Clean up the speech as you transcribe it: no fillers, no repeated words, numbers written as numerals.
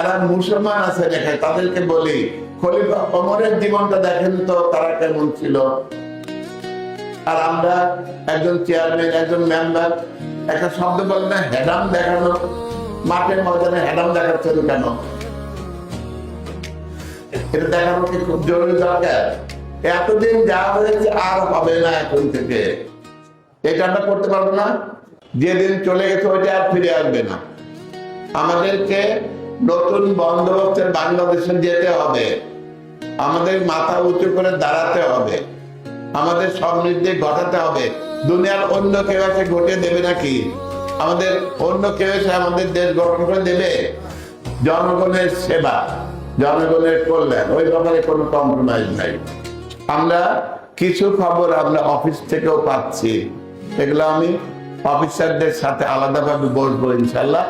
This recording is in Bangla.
যারা মুসলমান আছে দেখে তাদেরকে বলি খলিফা ওমরের জীবনটা দেখেন তো তারা কেমন ছিল। আর আমরা একজন চেয়ারম্যান একজন মেম্বার একটা শব্দ বলেন না হেডাম দেখানো, মাঠের ময়দানে হেডাম দেখাচ্ছেন কেন? এটা দেখানো কি খুব জরুরি দরকার? এতদিন যা হয়েছে আর হবে না এখন থেকে, এটা আমরা করতে পারবো না। যেদিন চলে গেছে ওইটা আর ফিরে আসবে না। আমাদেরকে নতুন বন্দোবস্তের বাংলাদেশে যেতে হবে, আমাদের মাথা উঁচু করে দাঁড়াতে হবে, আমাদের সমৃদ্ধি ঘটাতে হবে। দুনিয়ার অন্য কেউ এসে ঘটিয়ে দেবে নাকি? আমাদের অন্য কেউ এসে আমাদের দেশ গঠন করে দেবে? জনগণের সেবা, জনগণের কল্যাণ, ওই ব্যাপারে কোনো কম্প্রোমাইজ নাই। আমরা কিছু খবর আমরা অফিস থেকেও পাচ্ছি, এগুলো আমি অফিসারদের সাথে আলাদাভাবে বলবো ইনশাল্লাহ।